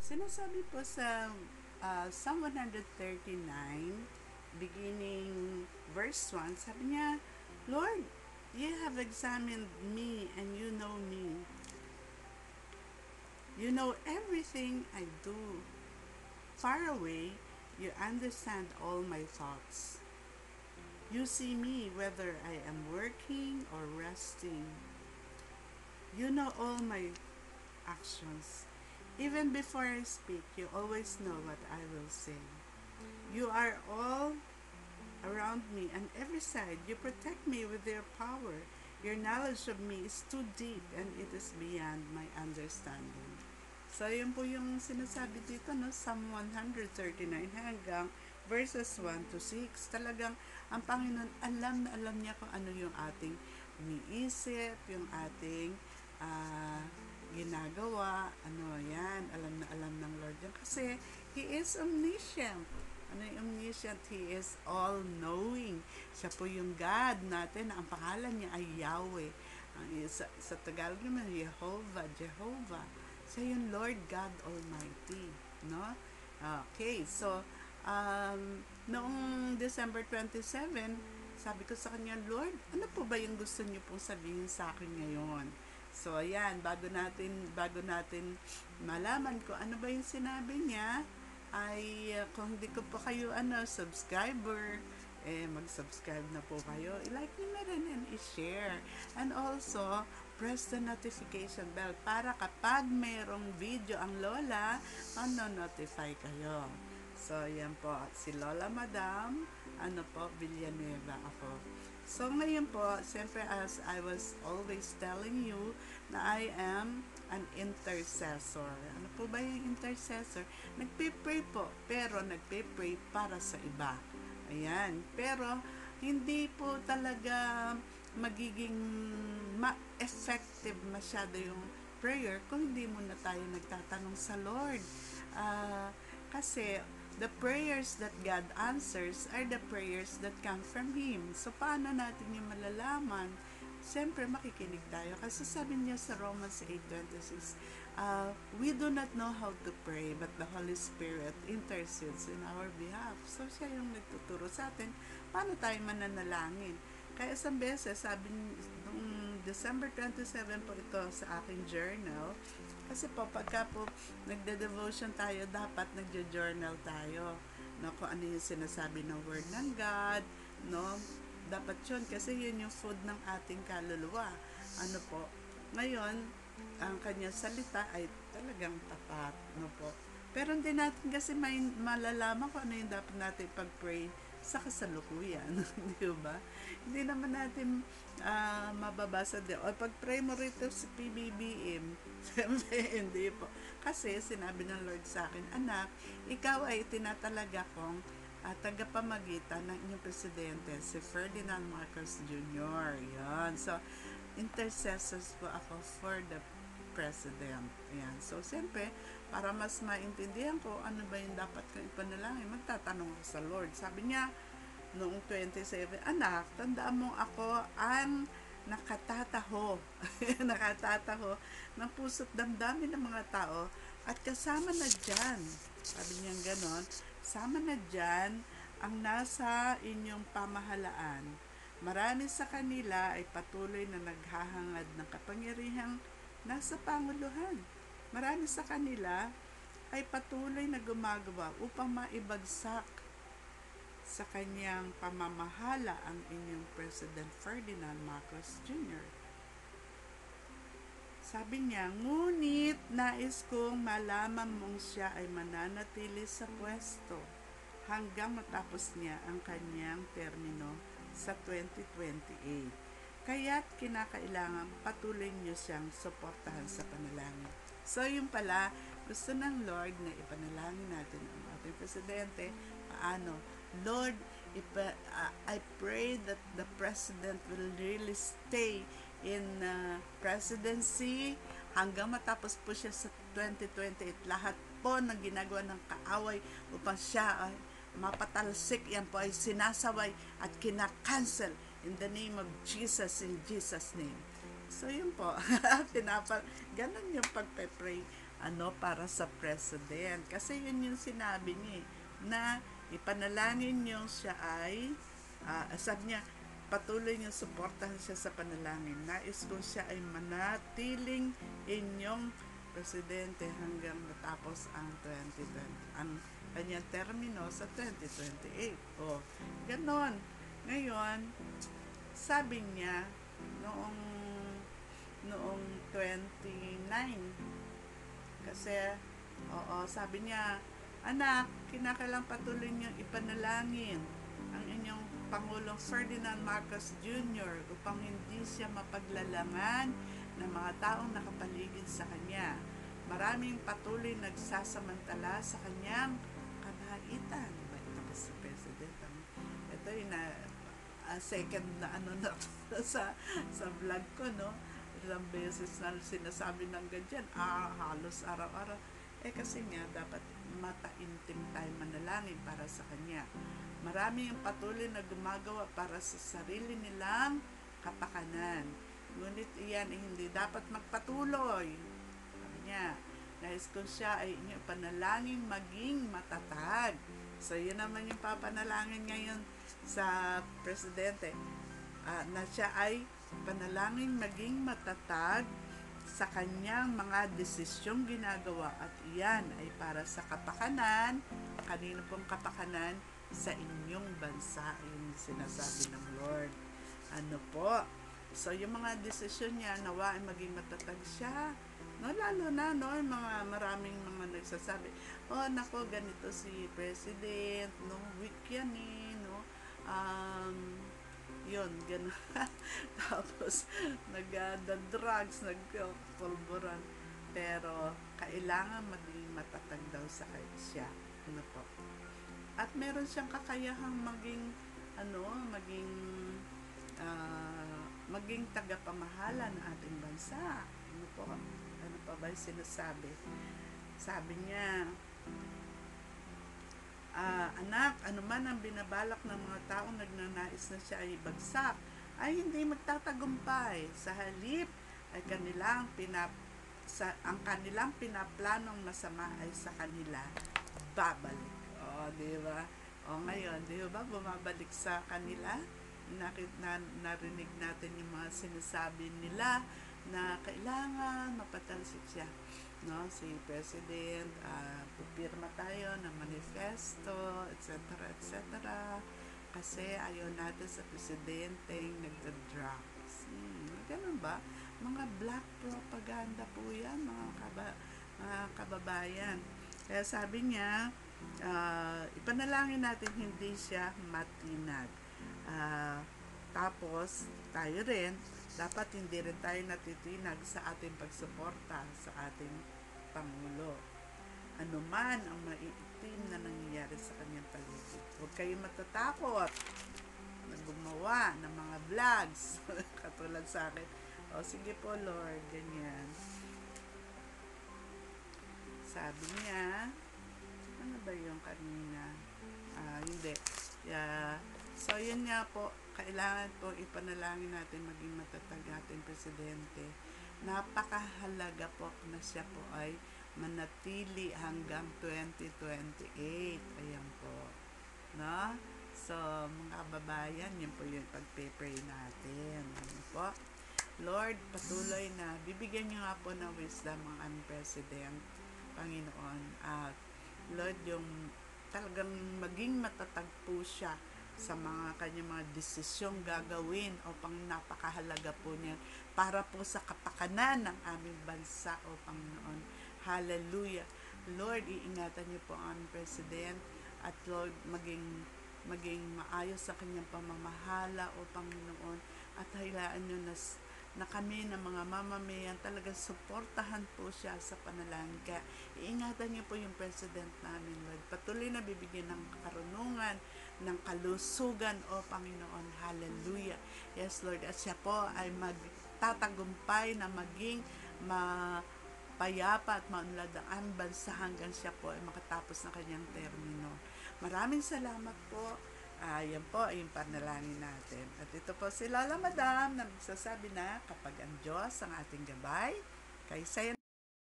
Sinasabi po sa Psalm 139, beginning verse 1, sabi niya, Lord, you have examined me and you know me. You know everything I do. Far away, you understand all my thoughts. You see me whether I am working or resting. You know all my actions. Even before I speak, you always know what I will say. You are all around me on every side. You protect me with your power. Your knowledge of me is too deep and it is beyond my understanding. So, yun po yung sinasabi dito, no? Psalm 139 hanggang verses 1 to 6. Talagang ang Panginoon, alam na alam niya kung ano yung ating iniisip, yung ating uh, ginagawa, ano yan, alam na alam ng Lord yan. Kasi, He is omniscient. Ano yung omniscient? He is all-knowing. Siya po yung God natin. Ang pangalan niya ay Yahweh. Sa Tagalog naman, Jehovah. Siya yung Lord God Almighty. No? Okay, so, noong December 27, sabi ko sa kanya, Lord, ano po ba yung gusto niyo pong sabihin sa akin ngayon? So, ayan, bago natin malaman ko ano ba yung sinabi niya, ay kung hindi ko pa kayo subscriber, mag-subscribe na po kayo. I-like nyo na rin and i-share. And also, press the notification bell para kapag mayroong video ang Lola, notify kayo. So, yan po. Si Lola Madam, Villanueva ako. So, ngayon po, siyempre as I was always telling you na I am an intercessor. Ano po ba yung intercessor? Nagpe-pray po, pero nagpe-pray para sa iba. Ayan. Pero, hindi po talaga magiging effective masyado yung prayer kung hindi muna tayo nagtatanong sa Lord. Kasi, the prayers that God answers are the prayers that come from Him. So, paano natin yung malalaman? Siyempre, makikinig tayo. Kasi sabi niya sa Romans 8:26, we do not know how to pray, but the Holy Spirit intercedes in our behalf. So, siya yung nagtuturo sa atin, paano tayo mananalangin. Kaya isang beses, sabi nung December 27 po ito sa aking journal, kasi po, pagka po nagde-devotion tayo, dapat nagjo-journal tayo. No, kung ano yung sinasabi ng word ng God, no? Dapat yun, kasi yun yung food ng ating kaluluwa. Ano po? Ngayon, ang kanyang salita ay talagang tapat, no po? Pero hindi natin kasi malalaman kung ano yung dapat natin pag-pray sa kasalukuyan, di ba? Hindi naman natin mababasa din. O pag-pray mo rito sa PBBM, hindi po. Kasi sinabi ng Lord sa akin, anak, ikaw ay tinatalaga kong tagapamagitan ng inyong presidente, si Ferdinand Marcos Jr. Yan. So, intercessors po ako for the president. Yan. So, siyempre, para mas maintindihan ko ano ba yung dapat kong ipanalangin, magtatanong ako sa Lord. Sabi niya, noong 27, anak, tandaan mo ako ang nakatataho, nakatataho ng puso't damdamin ng mga tao at kasama na dyan, sabi niya ganon, sama na dyan ang nasa inyong pamahalaan. Marami sa kanila ay patuloy na naghahangad ng kapangyarihang nasa Panguluhan. Marami sa kanila ay patuloy na gumagawa upang maibagsak sa kanyang pamamahala ang inyong President Ferdinand Marcos Jr. Sabi niya, ngunit nais kong malaman mong siya ay mananatili sa pwesto hanggang matapos niya ang kanyang termino sa 2028. Kaya't kinakailangan patuloy niyo siyang suportahan sa panalangin. So, yung pala, gusto ng Lord na ipanalangin natin ang ating presidente. Paano? Lord, I pray that the president will really stay in presidency hanggang matapos po siya sa 2028. Lahat po ng ginagawa ng kaaway upang siya ay mapatalsik, yan po ay sinasaway at kinakancel in the name of Jesus, in Jesus' name. So, yun po. Ganun yung pagpe-pray para sa president. Kasi yun yung sinabi niya na ipanalangin niyo siya ay sabi niya patuloy niyo suportahan siya sa panalangin. Nais ko siya ay manatiling inyong presidente hanggang matapos ang 2020 ang kanyang termino sa 2028. Ganon. Ngayon, sabi niya noong 29 kasi sabi niya, anak, kinakailang patuloy niyong ipanalangin ang inyong Pangulong Ferdinand Marcos Jr. upang hindi siya mapaglalangan ng mga taong nakapaligid sa kanya. Maraming patuloy nagsasamantala sa kanyang kabaitan. Ito pa si President. Ito yung second na na sa vlog ko, no? Ilang beses na sinasabi ng ganyan, halos araw-araw. Kasi nga, dapat mataimtim tayo manalangin para sa kanya. Marami ang patuloy na gumagawa para sa sarili nilang kapakanan. Ngunit iyan ay hindi dapat magpatuloy. Sabi niya, nais ko siya ay inyong panalangin maging matatag. So, yun naman yung papanalangin ngayon sa presidente. Na siya ay panalangin maging matatag sa kanyang mga desisyong ginagawa at iyan ay para sa kapakanan, kanino pong kapakanan sa inyong bansa, yung sinasabi ng Lord. So yung mga desisyon niya nawa ay maging matatag siya, no, lalo na yung mga maraming mga nagsasabi, nako ganito si President, no, weak yan no, yun, gano'n. Tapos, nagda-drugs, nagpulburan. Pero, kailangan maging matatag daw sa siya. Po. At meron siyang kakayahang maging, maging tagapamahala ng ating bansa. Po? Ano pa ba yung sinasabi? Sabi niya, anak, anuman ang binabalak ng mga taong nagnanais na siya ay bagsak, ay hindi magtatagumpay. Sa halip, ay ang kanilang pinaplanong masama ay sa kanila babalik. Di ba? Ngayon, di ba, bumabalik sa kanila? Narinig natin yung mga sinasabi nila na kailangan mapatalsik siya. No, si President, pupirma tayo ng manifesto, etc. Kasi ayaw natin sa presidenteng nagda-drugs. Ganun ba? Mga black propaganda po yan, mga kababayan. Kaya sabi niya, ipanalangin natin hindi siya matinag. Tapos, tayo rin, dapat hindi rin tayo natitinag sa ating pagsuporta sa ating Pangulo. Anuman ang maiitim na nangyayari sa kanyang paligid. Huwag kayong matatakot na gumawa ng mga vlogs katulad sa akin. Sige po Lord, ganyan. Sabi niya, ano ba yung kanina? Hindi. So, yun nga po, kailangan po ipanalangin natin maging matatag ating presidente. Napakahalaga po na siya po ay manatili hanggang 2028. Ayan po. No? So, mga kababayan, yun po yung pag-pray natin. Ayan po. Lord, patuloy na bibigyan niyo nga po ng wisdom ang aming president, Panginoon. At Lord, yung talagang maging matatag po siya sa mga kanyang mga desisyong gagawin upang napakahalaga po niya para po sa kapakanan ng aming bansa, o Panginoon. Hallelujah. Lord, iingatan niyo po ang aming president at Lord, maging maayos sa kanyang pamamahala, o Panginoon, at hayaan niyo na kami ng mga mamamayan talagang suportahan po siya sa panalangin. Kaya iingatan niyo po yung president namin, Lord. Patuloy na bibigyan ng karunungan, ng kalusugan, o Panginoon. Hallelujah. Yes, Lord. At siya po ay magtatagumpay na maging mapayapa at maunlad ang bansa hanggang siya po ay makatapos ng kanyang termino. Maraming salamat po. Yan po ay yung panalangin natin. At ito po si Lola Madam na magsasabi na kapag ang Diyos ang ating gabay, kaysa